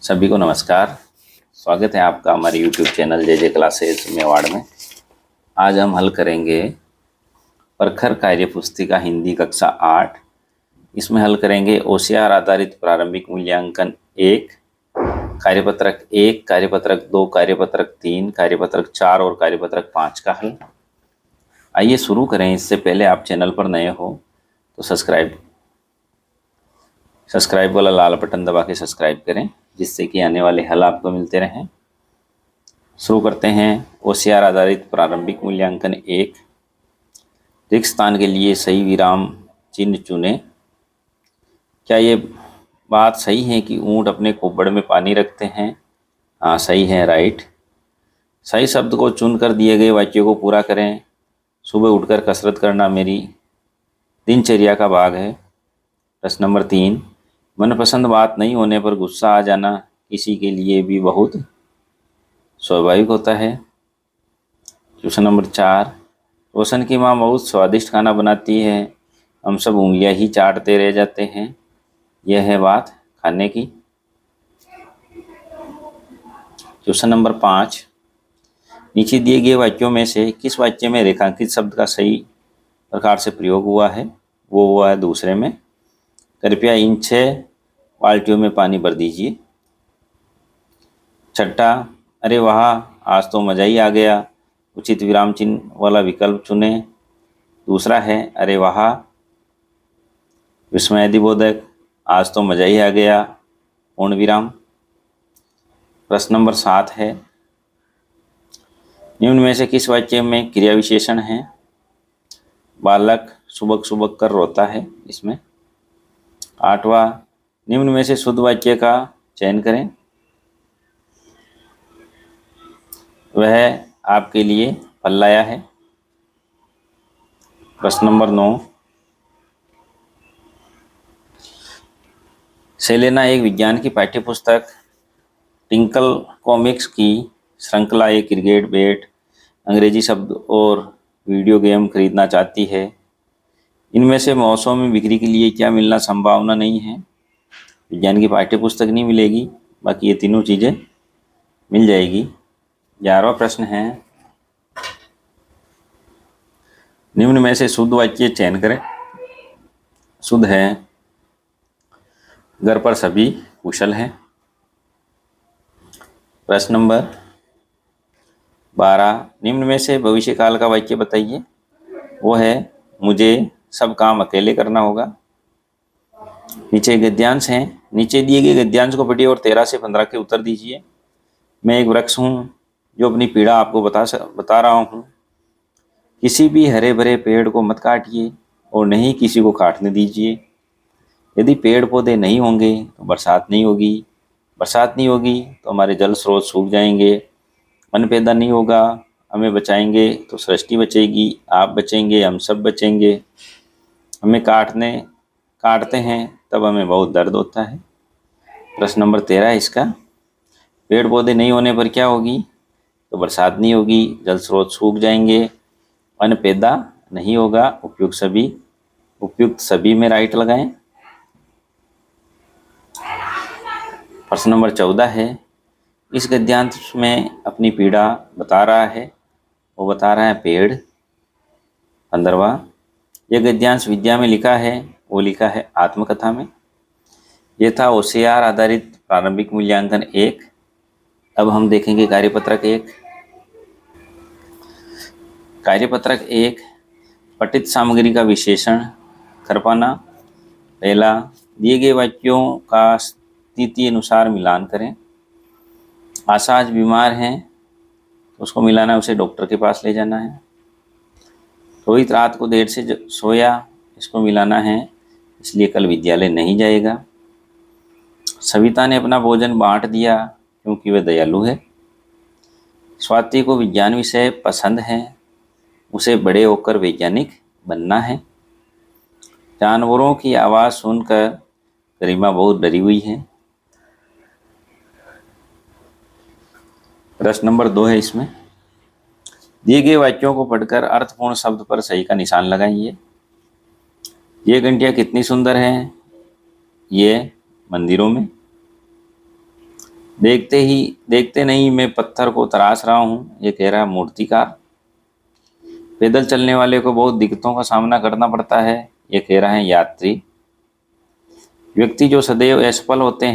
सभी को नमस्कार। स्वागत है आपका हमारे YouTube चैनल जे क्लासेस मेवाड़ में। आज हम हल करेंगे प्रखर कार्य पुस्तिका हिंदी कक्षा 8। इसमें हल करेंगे OCR आधारित प्रारंभिक मूल्यांकन 1, कार्यपत्रक 1, कार्यपत्रक 2, कार्यपत्रक 3, कार्यपत्रक 4 और कार्यपत्रक 5 का हल। आइए शुरू करें। इससे पहले आप चैनल पर नए हो तो सब्सक्राइब वाला लाल बटन दबा के सब्सक्राइब करें, जिससे कि आने वाले हल आपको मिलते रहें। शुरू करते हैं। OCR आधारित प्रारंभिक मूल्यांकन 1। रिक्त स्थान के लिए सही विराम चिन्ह चुनें। क्या ये बात सही है कि ऊंट अपने कुब्बड़ में पानी रखते हैं? हाँ, सही है, राइट। सही शब्द को चुनकर दिए गए वाक्यों को पूरा करें। सुबह उठकर कसरत करना मेरी दिनचर्या का भाग है। प्रश्न नंबर 3। मनपसंद बात नहीं होने पर गुस्सा आ जाना किसी के लिए भी बहुत स्वाभाविक होता है। Question number 4। रोशन की माँ बहुत स्वादिष्ट खाना बनाती है, हम सब उंगलियां ही चाटते रह जाते हैं। यह है बात खाने की। Question number 5। नीचे दिए गए वाक्यों में से किस वाक्य में रेखांकित शब्द का सही प्रकार से प्रयोग हुआ है? वो हुआ है दूसरे में। कृपया इन 6 बाल्टियों में पानी भर दीजिए। छठा, अरे वाह, आज तो मज़ा ही आ गया। उचित विराम चिन्ह वाला विकल्प चुनें। दूसरा है, अरे वाह विस्मयादिबोधक, आज तो मज़ा ही आ गया, पूर्ण विराम। प्रश्न नंबर 7 है, निम्न में से किस वाक्य में क्रिया विशेषण है? बालक सुबक सुबक कर रोता है, इसमें। 8वां, निम्न में से शुद्ध वाक्य का चयन करें। वह आपके लिए फल लाया है। प्रश्न नंबर 9। सेलेना एक विज्ञान की पाठ्यपुस्तक टिंकल कॉमिक्स की श्रृंखला एक क्रिकेट बैट, अंग्रेजी शब्द और वीडियो गेम खरीदना चाहती है। इनमें से मौसम में बिक्री के लिए क्या मिलना संभावना नहीं है? विज्ञान की पाठ्यपुस्तक नहीं मिलेगी, बाकी ये तीनों चीज़ें मिल जाएगी। 11वां प्रश्न है, निम्न में से शुद्ध वाक्य चयन करें। शुद्ध है, घर पर सभी कुशल हैं। प्रश्न नंबर 12, निम्न में से भविष्यकाल का वाक्य बताइए। वो है, मुझे सब काम अकेले करना होगा। नीचे गद्यांश हैं, नीचे दिए गए गद्यांश को पढ़िए और 13 से 15 के उत्तर दीजिए। मैं एक वृक्ष हूँ जो अपनी पीड़ा आपको बता रहा हूँ। किसी भी हरे भरे पेड़ को मत काटिए और नहीं किसी को काटने दीजिए। यदि पेड़ पौधे नहीं होंगे तो बरसात नहीं होगी, बरसात नहीं होगी तो हमारे जल स्रोत सूख जाएंगे, अन्न पैदा नहीं होगा, हमें बचाएंगे तो सृष्टि बचेगी, आप बचेंगे, हम सब बचेंगे। हमें काटते हैं तब हमें बहुत दर्द होता है। प्रश्न नंबर 13 है इसका, पेड़ पौधे नहीं होने पर क्या होगी? तो बरसात नहीं होगी, जल स्रोत सूख जाएंगे, अन्न पैदा नहीं होगा। उपयुक्त सभी में राइट लगाएं। प्रश्न नंबर 14 है, इस गद्यांश में अपनी पीड़ा बता रहा है, वो बता रहा है पेड़। 15वां, यह गद्यांश विद्या में लिखा है, वो लिखा है आत्मकथा में। यह था OCR आधारित प्रारंभिक मूल्यांकन 1। अब हम देखेंगे कार्यपत्रक 1। कार्यपत्रक 1, पठित सामग्री का विश्लेषण कर पाना। पहला, दिए गए वाक्यों का स्थिति अनुसार मिलान करें। आशा आज बीमार हैं, उसको मिलाना है, उसे डॉक्टर के पास ले जाना है। रोहित रात को देर से सोया, इसको मिलाना है, इसलिए कल विद्यालय नहीं जाएगा। सविता ने अपना भोजन बांट दिया क्योंकि वह दयालु है। स्वाति को विज्ञान विषय पसंद है, उसे बड़े होकर वैज्ञानिक बनना है। जानवरों की आवाज़ सुनकर गरिमा बहुत डरी हुई है। प्रश्न नंबर 2 है इसमें, दिए गए वाक्यों को पढ़कर अर्थपूर्ण शब्द पर सही का निशान लगाइए। ये घंटियाँ कितनी सुंदर हैं, ये मंदिरों में। देखते नहीं मैं पत्थर को तराश रहा हूँ, ये कह रहा है मूर्तिकार। पैदल चलने वाले को बहुत दिक्कतों का सामना करना पड़ता है, ये कह रहा है यात्री। व्यक्ति जो सदैव असफल होते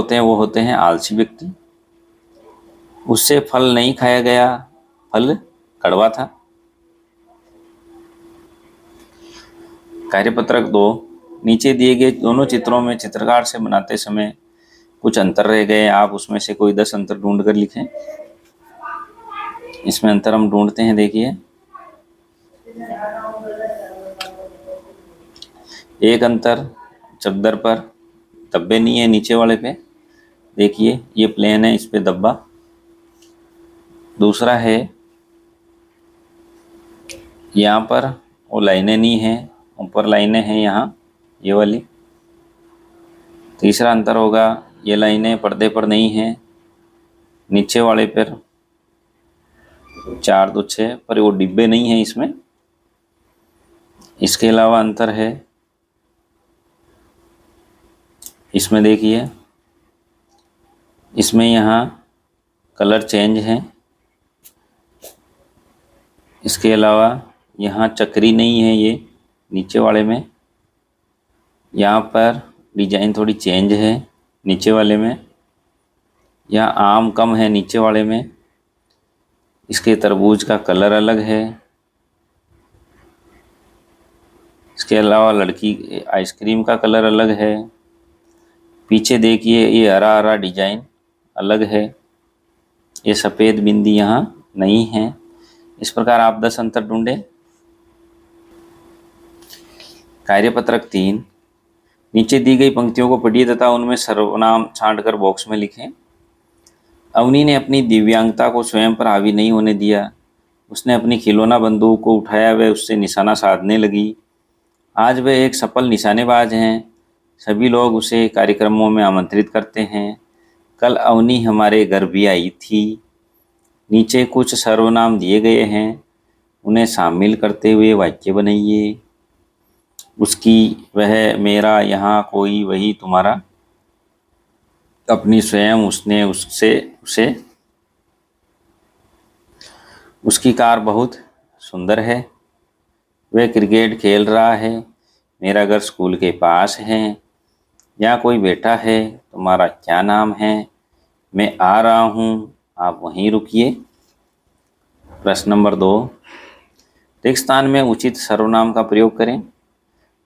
हैं वो होते हैं आलसी व्यक्ति। उससे फल नहीं खाया गया, फल कड़वा था। कार्यपत्रक 2, नीचे दिए गए दोनों चित्रों में चित्रकार से बनाते समय कुछ अंतर रह गए, आप उसमें से कोई 10 अंतर ढूंढ कर लिखें। इसमें अंतर हम ढूंढते हैं, देखिए। एक अंतर चद्दर पर धब्बे नहीं है, नीचे वाले पे देखिए ये प्लेन है, इस पे धब्बा। दूसरा है यहाँ पर वो लाइनें नहीं है, ऊपर लाइनें हैं यहाँ ये वाली। तीसरा अंतर होगा ये लाइनें पर्दे पर नहीं हैं, नीचे वाले पर 4 2 6 पर वो डिब्बे नहीं हैं इसमें। इसके अलावा अंतर है इसमें, देखिए इसमें यहाँ कलर चेंज है। इसके अलावा यहाँ चक्री नहीं है ये नीचे वाले में, यहाँ पर डिजाइन थोड़ी चेंज है नीचे वाले में। यहाँ आम कम है नीचे वाले में। इसके तरबूज का कलर अलग है। इसके अलावा लड़की आइसक्रीम का कलर अलग है। पीछे देखिए ये हरा हरा डिजाइन अलग है, ये सफ़ेद बिंदी यहाँ नहीं है। इस प्रकार आप 10 अंतर ढूंढें। कार्यपत्रक 3, नीचे दी गई पंक्तियों को पढ़िए तथा उनमें सर्वनाम छांटकर बॉक्स में लिखें। अवनी ने अपनी दिव्यांगता को स्वयं पर हावी नहीं होने दिया। उसने अपनी खिलौना बंदूक को उठाया, वह उससे निशाना साधने लगी। आज वह एक सफल निशानेबाज हैं। सभी लोग उसे कार्यक्रमों में आमंत्रित करते हैं। कल अवनी हमारे घर भी आई थी। नीचे कुछ सर्वनाम दिए गए हैं, उन्हें शामिल करते हुए वाक्य बनाइए। उसकी, वह, मेरा, यहाँ, कोई, वही, तुम्हारा। अपनी, स्वयं, उसने, उससे, उसे। उसकी कार बहुत सुंदर है। वह क्रिकेट खेल रहा है। मेरा घर स्कूल के पास है। यहाँ कोई बैठा है। तुम्हारा क्या नाम है? मैं आ रहा हूँ, आप वहीं रुकिए। प्रश्न नंबर 2, रिक्त स्थान में उचित सर्वनाम का प्रयोग करें।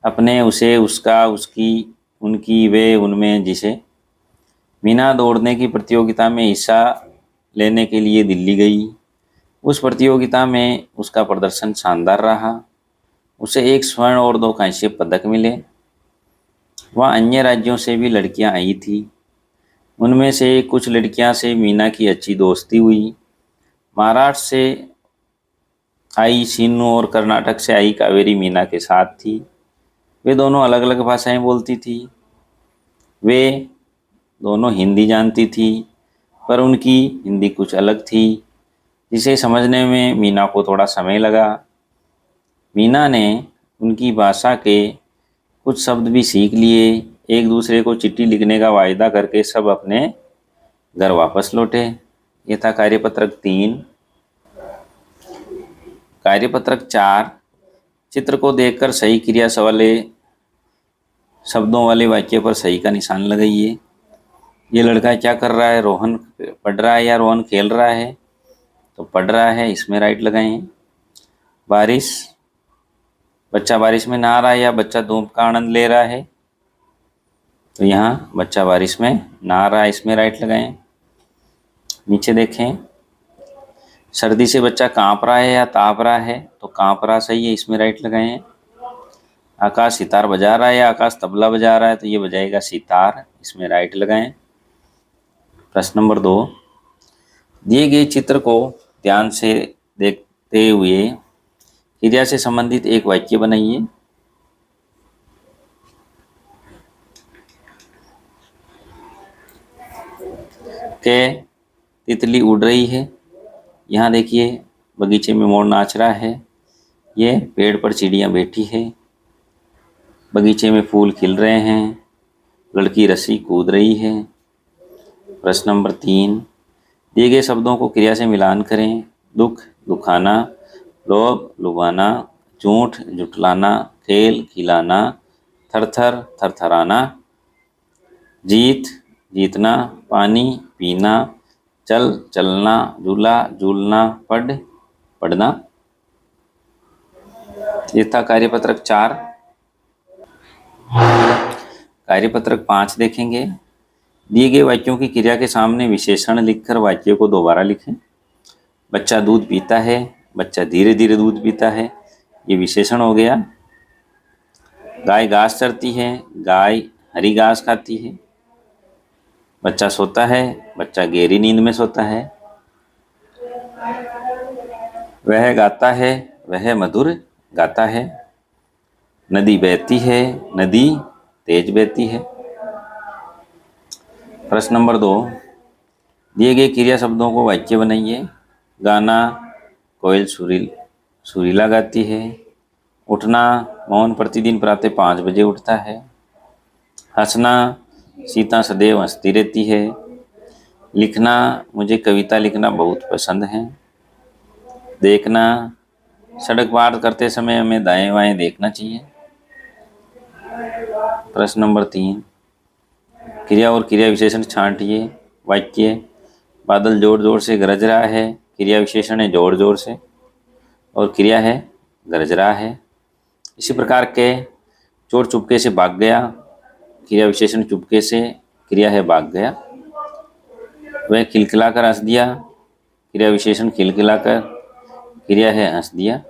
अपने, उसे, उसका, उसकी, उनकी, वे, उनमें, जिसे। मीना दौड़ने की प्रतियोगिता में हिस्सा लेने के लिए दिल्ली गई। उस प्रतियोगिता में उसका प्रदर्शन शानदार रहा। उसे 1 स्वर्ण और 2 कांस्य पदक मिले। वहाँ अन्य राज्यों से भी लड़कियां आई थी। उनमें से कुछ लड़कियां से मीना की अच्छी दोस्ती हुई। महाराष्ट्र से आई सीनू और कर्नाटक से आई कावेरी मीना के साथ थी। वे दोनों अलग अलग भाषाएं बोलती थी। वे दोनों हिंदी जानती थी, पर उनकी हिंदी कुछ अलग थी, जिसे समझने में मीना को थोड़ा समय लगा। मीना ने उनकी भाषा के कुछ शब्द भी सीख लिए। एक दूसरे को चिट्ठी लिखने का वायदा करके सब अपने घर वापस लौटे। ये था कार्यपत्रक 3। कार्यपत्रक 4, चित्र को देखकर सही क्रिया वाले शब्दों वाले वाक्य पर सही का निशान लगाइए। ये लड़का क्या कर रहा है? रोहन पढ़ रहा है या रोहन खेल रहा है? तो पढ़ रहा है, इसमें राइट लगाएं। बारिश, बच्चा बारिश में नहा रहा है या बच्चा धूप का आनंद ले रहा है? तो यहाँ बच्चा बारिश में नहा रहा है, इसमें राइट लगाएं। नीचे देखें, सर्दी से बच्चा कांप रहा है या ताप रहा है? तो कांप रहा सही है, इसमें राइट लगाएं। आकाश सितार बजा रहा है या आकाश तबला बजा रहा है? तो ये बजाएगा सितार, इसमें राइट लगाएं। प्रश्न नंबर 2, दिए गए चित्र को ध्यान से देखते हुए क्रिया से संबंधित एक वाक्य बनाइए। के तितली उड़ रही है। यहाँ देखिए बगीचे में मोर नाच रहा है। ये पेड़ पर चिड़िया बैठी है। बगीचे में फूल खिल रहे हैं। लड़की रस्सी कूद रही है। प्रश्न नंबर 3, दिए गए शब्दों को क्रिया से मिलान करें। दुख, दुखाना, लोभ, लुभाना, झूठ, झुठलाना, खेल, खिलाना, थरथर, थरथराना, जीत, जीतना, पानी, पीना, चल, चलना, झूला, झूलना, पढ़, पढ़ना। ये था कार्यपत्रक 4। कार्यपत्रक 5 देखेंगे। दिए गए वाक्यों की क्रिया के सामने विशेषण लिखकर वाक्य को दोबारा लिखें। बच्चा दूध पीता है, बच्चा धीरे धीरे दूध पीता है, ये विशेषण हो गया। गाय घास चरती है, गाय हरी घास खाती है। बच्चा सोता है, बच्चा गहरी नींद में सोता है। वह गाता है, वह मधुर गाता है। नदी बहती है, नदी तेज बहती है। प्रश्न नंबर 2, दिए गए क्रिया शब्दों को वाक्य बनाइए। गाना, कोयल सुरीला गाती है। उठना, मोहन प्रतिदिन प्रातः 5 बजे उठता है। हंसना, सीता सदैव हंसती रहती है। लिखना, मुझे कविता लिखना बहुत पसंद है। देखना, सड़क पार करते समय हमें दाएं बाएं देखना चाहिए। प्रश्न नंबर 3, क्रिया और क्रिया विशेषण छांटिए। वाक्य, बादल जोर जोर से गरज रहा है। क्रिया विशेषण है जोर जोर से और क्रिया है गरज रहा है। इसी प्रकार के चोर चुपके से भाग गया। क्रिया विशेषण चुपके से, क्रिया है भाग गया। वह खिलखिलाकर हंस दिया। क्रिया विशेषण खिलखिलाकर, क्रिया है हंस दिया।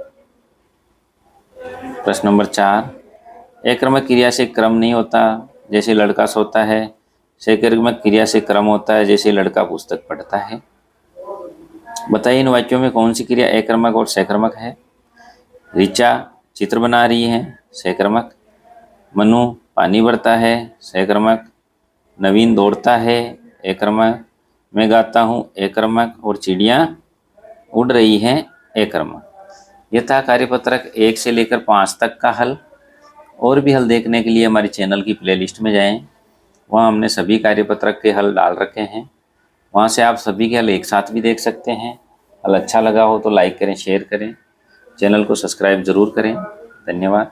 प्रश्न नंबर 4, एकक्रमक क्रिया से क्रम नहीं होता, जैसे लड़का सोता है। सकर्मक क्रिया से क्रम होता है, जैसे लड़का पुस्तक पढ़ता है। बताइए इन वाक्यों में कौन सी क्रिया एकक्रमक और सकर्मक है। ऋचा चित्र बना रही है, सकर्मक। मनु पानी भरता है, सकर्मक। नवीन दौड़ता है, एकक्रमक। मैं गाता हूँ, एकक्रमक। और चिड़िया उड़ रही हैं, एकक्रमक। यह था कार्यपत्रक 1 से लेकर 5 तक का हल। और भी हल देखने के लिए हमारे चैनल की प्लेलिस्ट में जाएं। वहाँ हमने सभी कार्यपत्रक के हल डाल रखे हैं। वहाँ से आप सभी के हल एक साथ भी देख सकते हैं। हल अच्छा लगा हो तो लाइक करें, शेयर करें, चैनल को सब्सक्राइब जरूर करें। धन्यवाद।